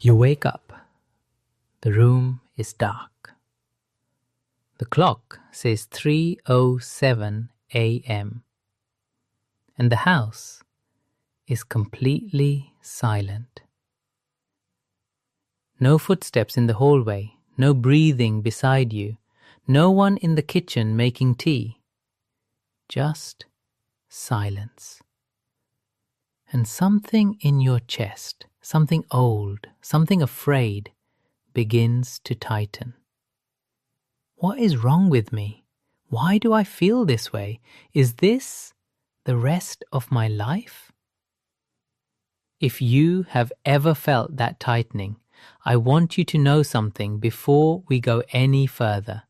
You wake up. The room is dark. The clock says 3:07 a.m. and the house is completely silent. No footsteps in the hallway, no breathing beside you, no one in the kitchen making tea. Just silence. And something in your chest, something old, something afraid, begins to tighten. What is wrong with me? Why do I feel this way? Is this the rest of my life? If you have ever felt that tightening, I want you to know something before we go any further.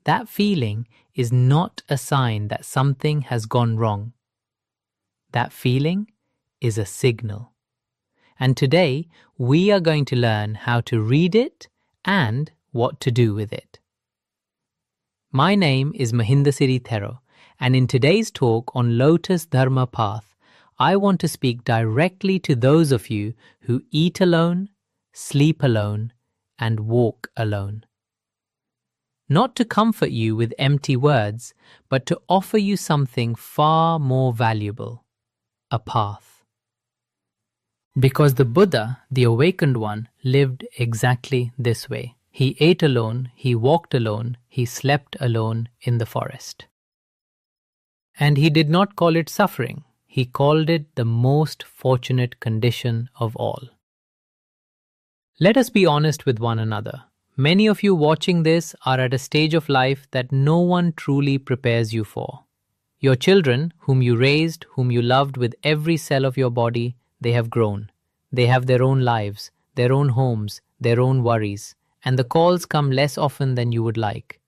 That feeling is not a sign that something has gone wrong. That feeling is a signal. And today, we are going to learn how to read it and what to do with it. My name is Mahinda Thero, and in today's talk on Lotus Dharma Path, I want to speak directly to those of you who eat alone, sleep alone, and walk alone. Not to comfort you with empty words, but to offer you something far more valuable, a path. Because the Buddha, the awakened one, lived exactly this way. He ate alone, he walked alone, he slept alone in the forest. And he did not call it suffering, he called it the most fortunate condition of all. Let us be honest with one another. Many of you watching this are at a stage of life that no one truly prepares you for. Your children, whom you raised, whom you loved with every cell of your body, they have grown. They have their own lives, their own homes, their own worries, and the calls come less often than you would like.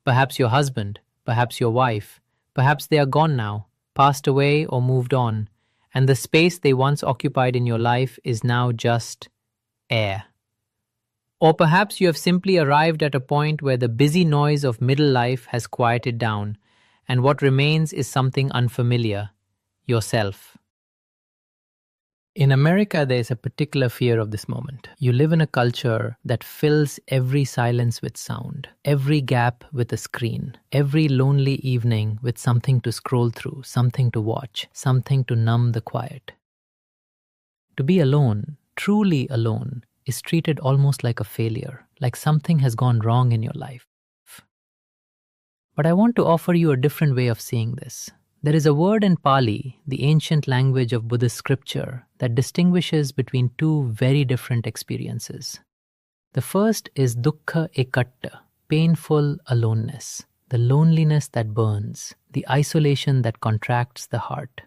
Perhaps your husband, perhaps your wife, perhaps they are gone now, passed away or moved on, and the space they once occupied in your life is now just air. Or perhaps you have simply arrived at a point where the busy noise of middle life has quieted down, and what remains is something unfamiliar, yourself. In America, there is a particular fear of this moment. You live in a culture that fills every silence with sound, every gap with a screen, every lonely evening with something to scroll through, something to watch, something to numb the quiet. To be alone, truly alone, is treated almost like a failure, like something has gone wrong in your life. But I want to offer you a different way of seeing this. There is a word in Pali, the ancient language of Buddhist scripture, that distinguishes between two very different experiences. The first is dukkha ekatta, painful aloneness, the loneliness that burns, the isolation that contracts the heart.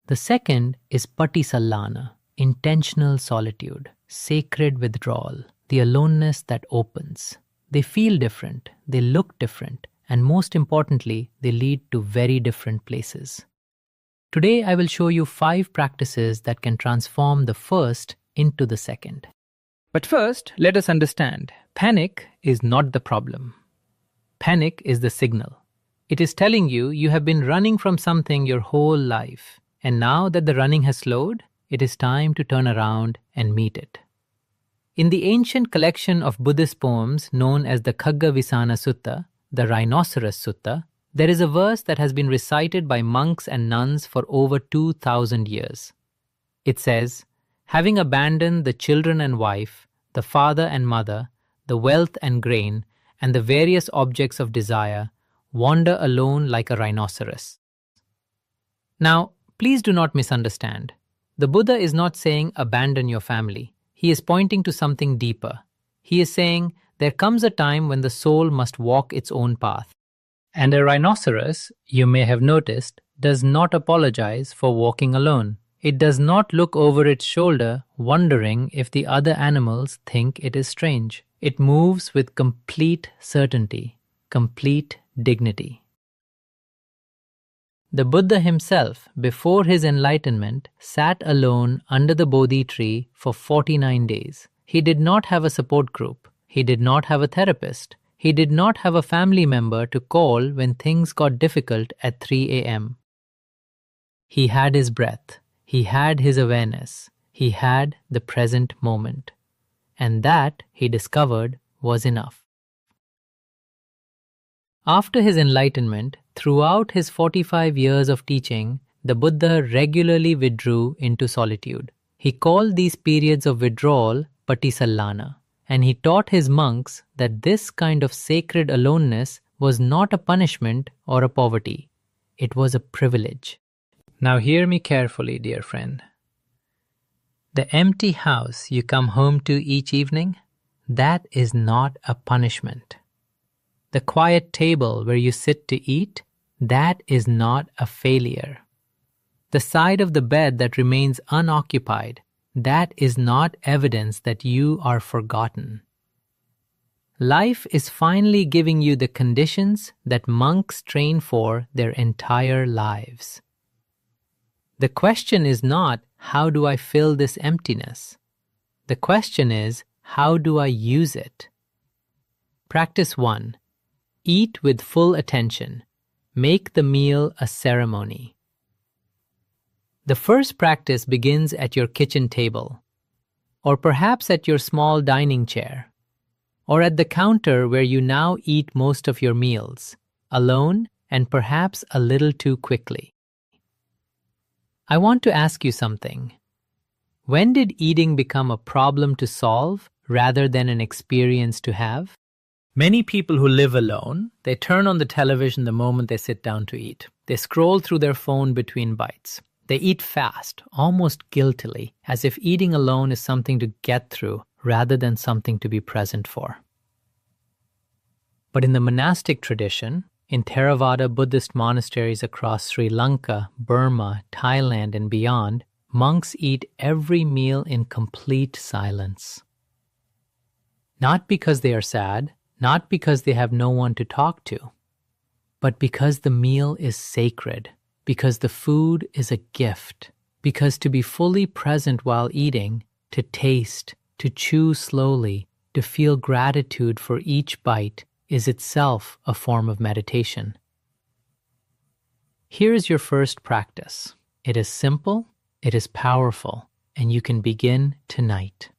The second is patisallana, intentional solitude, sacred withdrawal, the aloneness that opens. They feel different, they look different, and most importantly, they lead to very different places. Today, I will show you 5 practices that can transform the first into the second. But first, let us understand, panic is not the problem. Panic is the signal. It is telling you you have been running from something your whole life, and now that the running has slowed, it is time to turn around and meet it. In the ancient collection of Buddhist poems known as the Khaggavisana Sutta, the Rhinoceros Sutta, there is a verse that has been recited by monks and nuns for over 2,000 years. It says, "Having abandoned the children and wife, the father and mother, the wealth and grain, and the various objects of desire, wander alone like a rhinoceros." Now, please do not misunderstand. The Buddha is not saying abandon your family. He is pointing to something deeper. He is saying there comes a time when the soul must walk its own path. And a rhinoceros, you may have noticed, does not apologize for walking alone. It does not look over its shoulder wondering if the other animals think it is strange. It moves with complete certainty, complete dignity. The Buddha himself, before his enlightenment, sat alone under the Bodhi tree for 49 days. He did not have a support group. He did not have a therapist. He did not have a family member to call when things got difficult at 3 a.m. He had his breath. He had his awareness. He had the present moment. And that, he discovered, was enough. After his enlightenment, throughout his 45 years of teaching, the Buddha regularly withdrew into solitude. He called these periods of withdrawal patisallana, and he taught his monks that this kind of sacred aloneness was not a punishment or a poverty. It was a privilege. Now hear me carefully, dear friend. The empty house you come home to each evening, that is not a punishment. The quiet table where you sit to eat, that is not a failure. The side of the bed that remains unoccupied, that is not evidence that you are forgotten. Life is finally giving you the conditions that monks train for their entire lives. The question is not, how do I fill this emptiness? The question is, how do I use it? Practice 1. Eat with full attention. Make the meal a ceremony. The first practice begins at your kitchen table, or perhaps at your small dining chair, or at the counter where you now eat most of your meals, alone and perhaps a little too quickly. I want to ask you something. When did eating become a problem to solve rather than an experience to have? Many people who live alone, they turn on the television the moment they sit down to eat. They scroll through their phone between bites. They eat fast, almost guiltily, as if eating alone is something to get through rather than something to be present for. But in the monastic tradition, in Theravada Buddhist monasteries across Sri Lanka, Burma, Thailand, and beyond, monks eat every meal in complete silence. Not because they are sad, not because they have no one to talk to, but because the meal is sacred, because the food is a gift, because to be fully present while eating, to taste, to chew slowly, to feel gratitude for each bite is itself a form of meditation. Here is your first practice. It is simple, it is powerful, and you can begin tonight.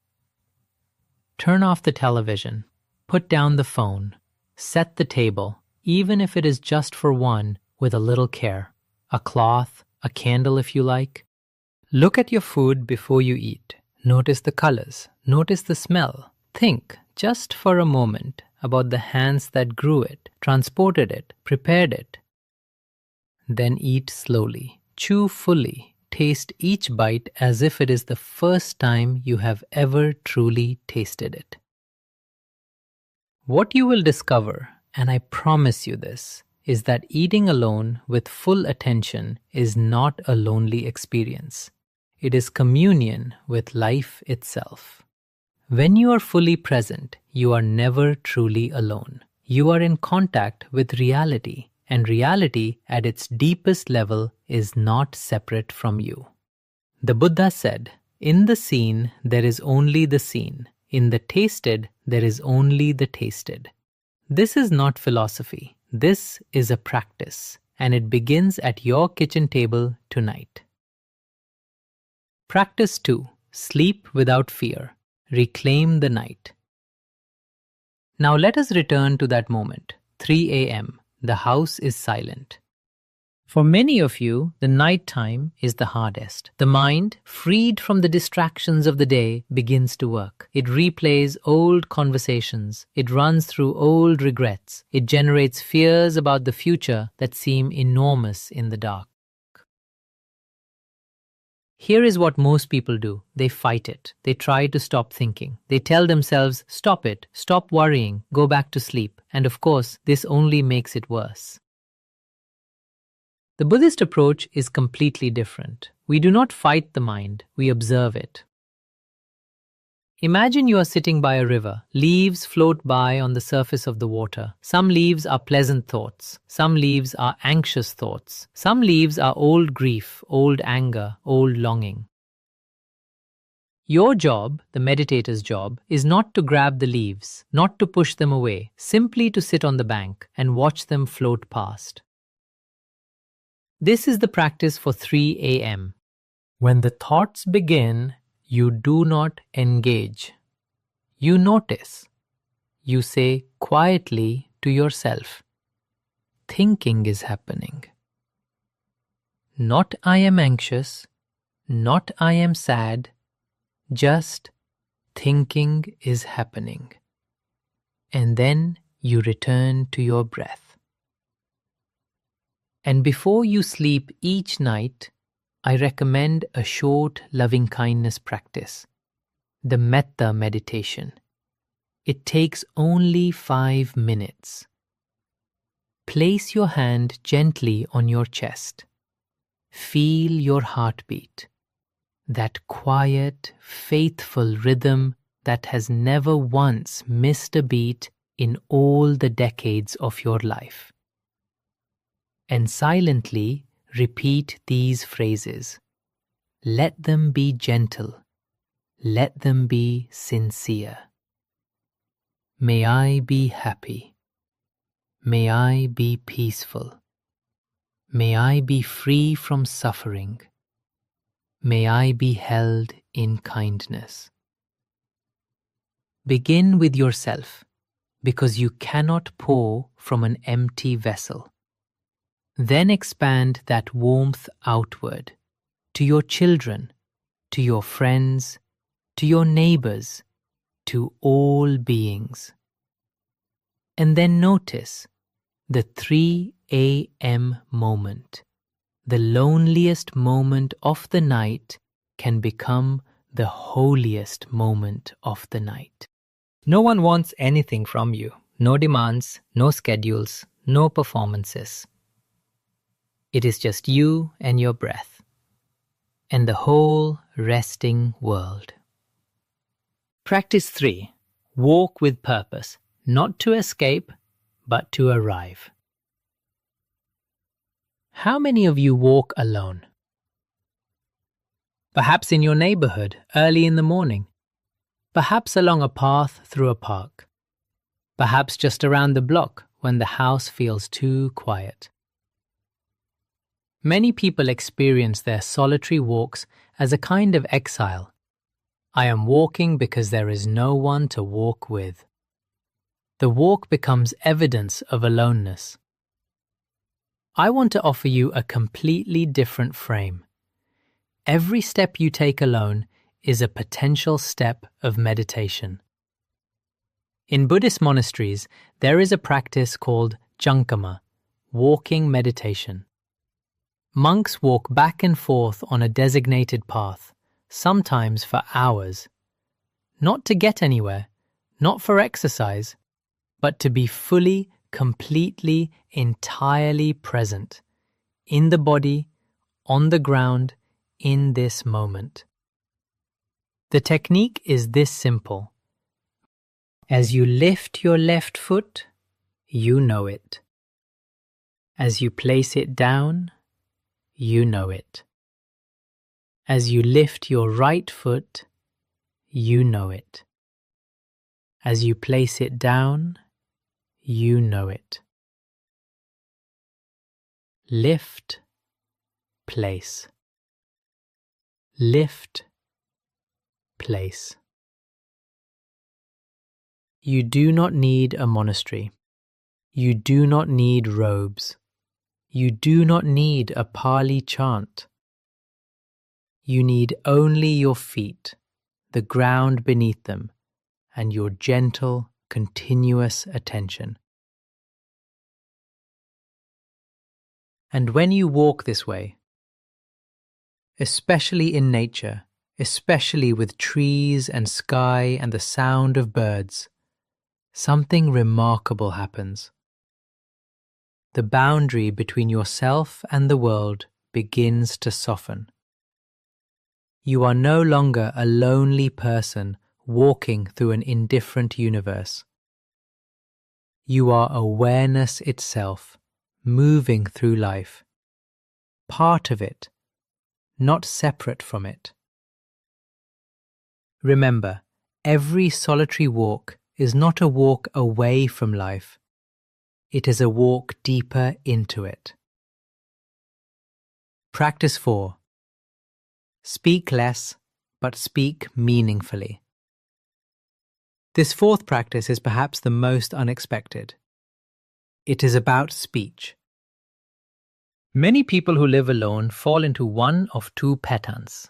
Turn off the television. Put down the phone, set the table, even if it is just for one, with a little care. A cloth, a candle if you like. Look at your food before you eat. Notice the colors, notice the smell. Think, just for a moment, about the hands that grew it, transported it, prepared it. Then eat slowly, chew fully, taste each bite as if it is the first time you have ever truly tasted it. What you will discover, and I promise you this, is that eating alone with full attention is not a lonely experience. It is communion with life itself. When you are fully present, you are never truly alone. You are in contact with reality, and reality at its deepest level is not separate from you. The Buddha said, "In the seen, there is only the seen. In the tasted, there is only the tasted." This is not philosophy. This is a practice, and it begins at your kitchen table tonight. Practice 2. Sleep without fear. Reclaim the night. Now let us return to that moment. 3 a.m. The house is silent. For many of you, the night time is the hardest. The mind, freed from the distractions of the day, begins to work. It replays old conversations. It runs through old regrets. It generates fears about the future that seem enormous in the dark. Here is what most people do. They fight it. They try to stop thinking. They tell themselves, stop it, stop worrying, go back to sleep. And of course, this only makes it worse. The Buddhist approach is completely different. We do not fight the mind, we observe it. Imagine you are sitting by a river. Leaves float by on the surface of the water. Some leaves are pleasant thoughts. Some leaves are anxious thoughts. Some leaves are old grief, old anger, old longing. Your job, the meditator's job, is not to grab the leaves, not to push them away, simply to sit on the bank and watch them float past. This is the practice for 3 a.m. When the thoughts begin, You do not engage. You notice. You say quietly to yourself, thinking is happening. Not I am anxious, not I am sad, just thinking is happening. And then you return to your breath. And before you sleep each night, I recommend a short loving-kindness practice, the Metta meditation. It takes only 5 minutes. Place your hand gently on your chest. Feel your heartbeat, that quiet, faithful rhythm that has never once missed a beat in all the decades of your life. And silently repeat these phrases. Let them be gentle. Let them be sincere. May I be happy. May I be peaceful. May I be free from suffering. May I be held in kindness. Begin with yourself, because you cannot pour from an empty vessel. Then expand that warmth outward, to your children, to your friends, to your neighbors, to all beings. And then notice the 3 a.m. moment. The loneliest moment of the night can become the holiest moment of the night. No one wants anything from you. No demands, no schedules, no performances. It is just you and your breath, and the whole resting world. Practice 3. Walk with purpose, not to escape, but to arrive. How many of you walk alone? Perhaps in your neighborhood, early in the morning. Perhaps along a path through a park. Perhaps just around the block when the house feels too quiet. Many people experience their solitary walks as a kind of exile. I am walking because there is no one to walk with. The walk becomes evidence of aloneness. I want to offer you a completely different frame. Every step you take alone is a potential step of meditation. In Buddhist monasteries, there is a practice called jankama, walking meditation. Monks walk back and forth on a designated path, sometimes for hours. Not to get anywhere, not for exercise, but to be fully, completely, entirely present, in the body, on the ground, in this moment. The technique is this simple. As you lift your left foot, you know it. As you place it down, you know it. As you lift your right foot, you know it. As you place it down, you know it. Lift, place. Lift, place. You do not need a monastery. You do not need robes. You do not need a Pali chant. You need only your feet, the ground beneath them, and your gentle, continuous attention. And when you walk this way, especially in nature, especially with trees and sky and the sound of birds, something remarkable happens. The boundary between yourself and the world begins to soften. You are no longer a lonely person walking through an indifferent universe. You are awareness itself, moving through life, part of it, not separate from it. Remember, every solitary walk is not a walk away from life. It is a walk deeper into it. Practice 4. Speak less, but speak meaningfully. This fourth practice is perhaps the most unexpected. It is about speech. Many people who live alone fall into one of two patterns.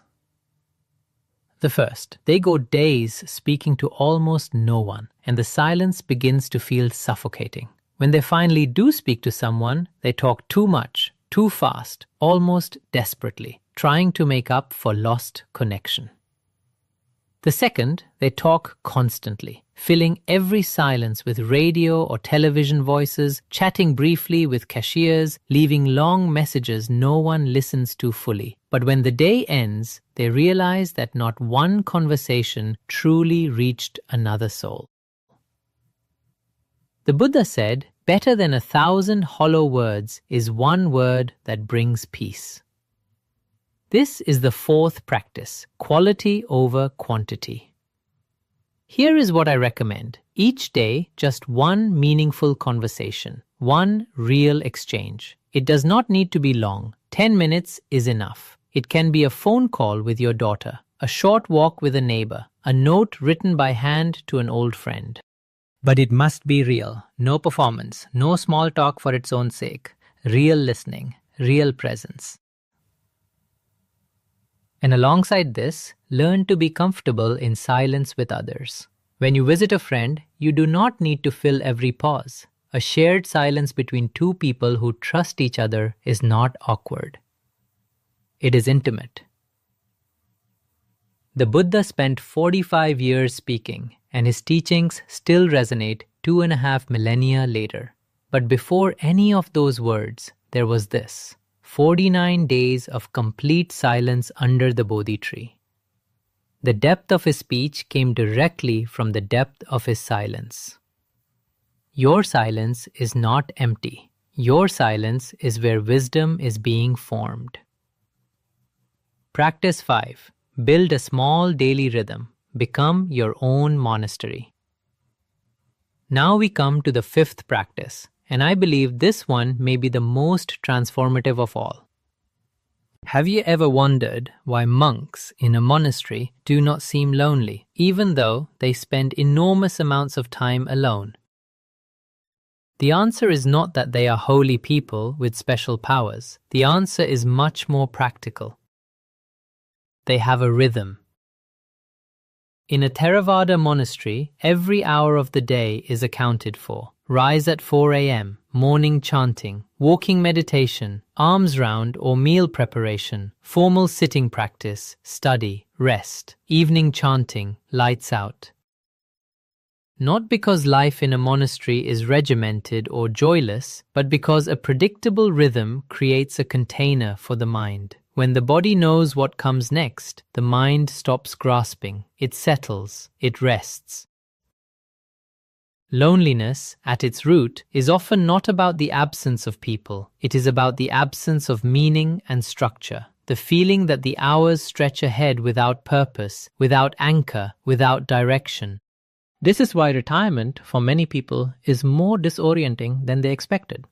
The first, they go days speaking to almost no one, and the silence begins to feel suffocating. When they finally do speak to someone, they talk too much, too fast, almost desperately, trying to make up for lost connection. The second, they talk constantly, filling every silence with radio or television voices, chatting briefly with cashiers, leaving long messages no one listens to fully. But when the day ends, they realize that not one conversation truly reached another soul. The Buddha said, "Better than 1,000 hollow words is one word that brings peace." This is the fourth practice, quality over quantity. Here is what I recommend. Each day, just one meaningful conversation, one real exchange. It does not need to be long. 10 minutes is enough. It can be a phone call with your daughter, a short walk with a neighbor, a note written by hand to an old friend. But it must be real. No performance, no small talk for its own sake. Real listening, real presence. And alongside this, learn to be comfortable in silence with others. When you visit a friend, you do not need to fill every pause. A shared silence between two people who trust each other is not awkward. It is intimate. The Buddha spent 45 years speaking, and his teachings still resonate 2.5 millennia later. But before any of those words, there was this: 49 days of complete silence under the Bodhi tree. The depth of his speech came directly from the depth of his silence. Your silence is not empty. Your silence is where wisdom is being formed. Practice 5. Build a small daily rhythm. Become your own monastery. Now we come to the fifth practice, and I believe this one may be the most transformative of all. Have you ever wondered why monks in a monastery do not seem lonely, even though they spend enormous amounts of time alone? The answer is not that they are holy people with special powers. The answer is much more practical. They have a rhythm. In a Theravada monastery, every hour of the day is accounted for. Rise at 4 a.m., morning chanting, walking meditation, alms round or meal preparation, formal sitting practice, study, rest, evening chanting, lights out. Not because life in a monastery is regimented or joyless, but because a predictable rhythm creates a container for the mind. When the body knows what comes next, the mind stops grasping, it settles, it rests. Loneliness, at its root, is often not about the absence of people. It is about the absence of meaning and structure. The feeling that the hours stretch ahead without purpose, without anchor, without direction. This is why retirement, for many people, is more disorienting than they expected.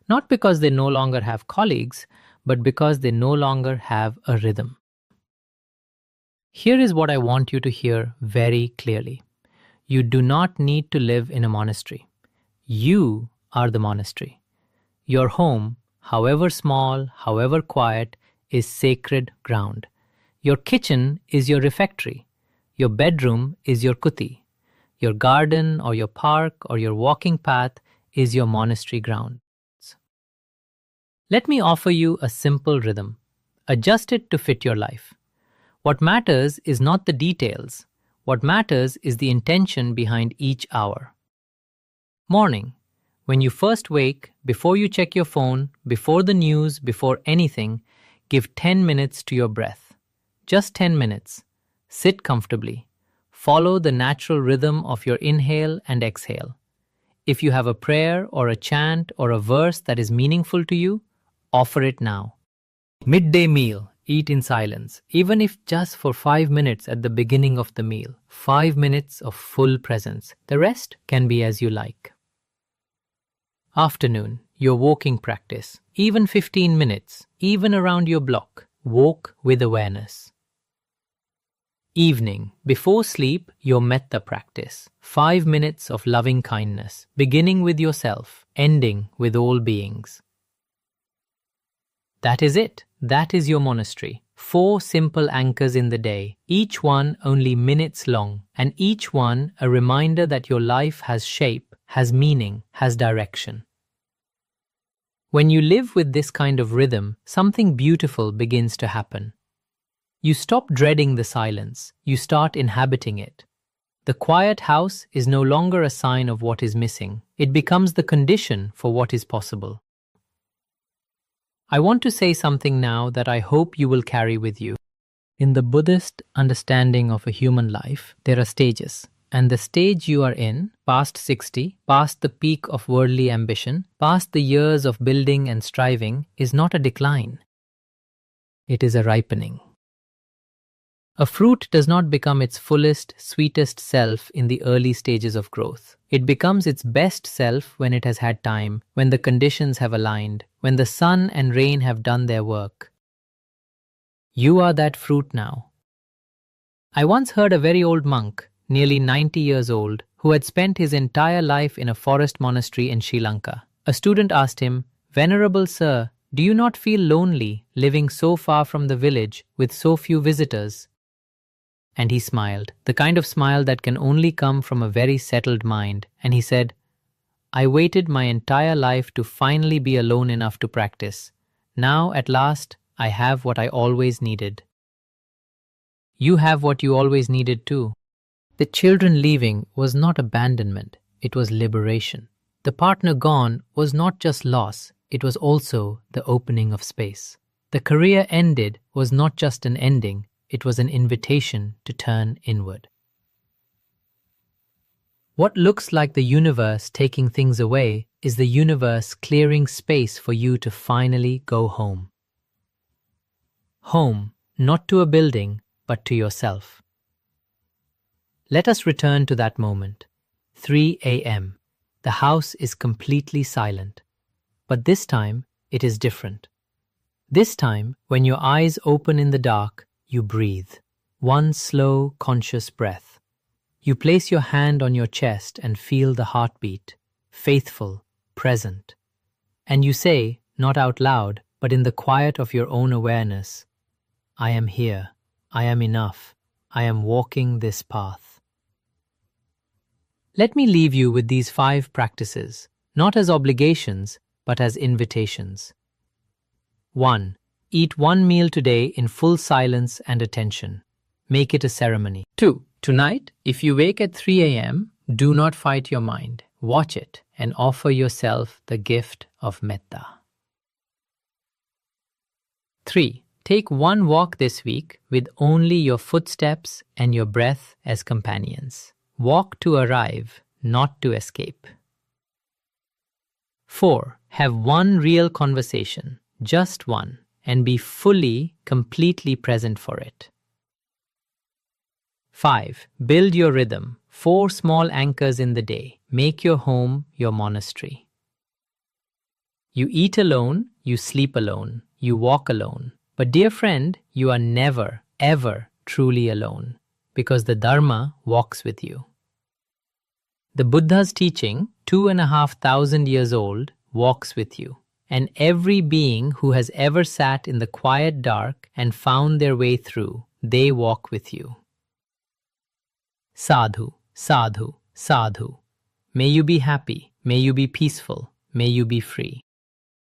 Not because they no longer have colleagues, but because they no longer have a rhythm. Here is what I want you to hear very clearly. You do not need to live in a monastery. You are the monastery. Your home, however small, however quiet, is sacred ground. Your kitchen is your refectory. Your bedroom is your kuti. Your garden or your park or your walking path is your monastery ground. Let me offer you a simple rhythm. Adjust it to fit your life. What matters is not the details. What matters is the intention behind each hour. Morning. When you first wake, before you check your phone, before the news, before anything, give 10 minutes to your breath. Just 10 minutes. Sit comfortably. Follow the natural rhythm of your inhale and exhale. If you have a prayer or a chant or a verse that is meaningful to you, offer it now. Midday meal. Eat in silence, even if just for 5 minutes at the beginning of the meal. 5 minutes of full presence. The rest can be as you like. Afternoon, your walking practice. Even 15 minutes, even around your block. Walk with awareness. Evening, before sleep, your metta practice. 5 minutes of loving kindness, beginning with yourself, ending with all beings. That is it. That is your monastery. 4 simple anchors in the day, each one only minutes long, and each one a reminder that your life has shape, has meaning, has direction. When you live with this kind of rhythm, something beautiful begins to happen. You stop dreading the silence, you start inhabiting it. The quiet house is no longer a sign of what is missing, it becomes the condition for what is possible. I want to say something now that I hope you will carry with you. In the Buddhist understanding of a human life, there are stages. And the stage you are in, past 60, past the peak of worldly ambition, past the years of building and striving, is not a decline. It is a ripening. A fruit does not become its fullest, sweetest self in the early stages of growth. It becomes its best self when it has had time, when the conditions have aligned, when the sun and rain have done their work. You are that fruit now. I once heard a very old monk, nearly 90 years old, who had spent his entire life in a forest monastery in Sri Lanka. A student asked him, "Venerable sir, do you not feel lonely, living so far from the village, with so few visitors?" And he smiled, the kind of smile that can only come from a very settled mind, and he said, "I waited my entire life to finally be alone enough to practice. Now, at last, I have what I always needed." You have what you always needed too. The children leaving was not abandonment, it was liberation. The partner gone was not just loss, it was also the opening of space. The career ended was not just an ending, it was an invitation to turn inward. What looks like the universe taking things away is the universe clearing space for you to finally go home. Home, not to a building, but to yourself. Let us return to that moment. 3 a.m. The house is completely silent. But this time, it is different. This time, when your eyes open in the dark, you breathe. One slow, conscious breath. You place your hand on your chest and feel the heartbeat, faithful, present. And you say, not out loud, but in the quiet of your own awareness, "I am here. I am enough. I am walking this path." Let me leave you with these 5 practices, not as obligations, but as invitations. 1. Eat 1 meal today in full silence and attention. Make it a ceremony. 2. Tonight, if you wake at 3 a.m., do not fight your mind. Watch it and offer yourself the gift of metta. 3. Take 1 walk this week with only your footsteps and your breath as companions. Walk to arrive, not to escape. 4. Have 1 real conversation, just 1, and be fully, completely present for it. 5. Build your rhythm, 4 small anchors in the day. Make your home your monastery. You eat alone, you sleep alone, you walk alone. But dear friend, you are never, ever truly alone, because the Dharma walks with you. The Buddha's teaching, 2,500 years old, walks with you. And every being who has ever sat in the quiet dark and found their way through, they walk with you. Sadhu, sadhu, sadhu. May you be happy, may you be peaceful, may you be free.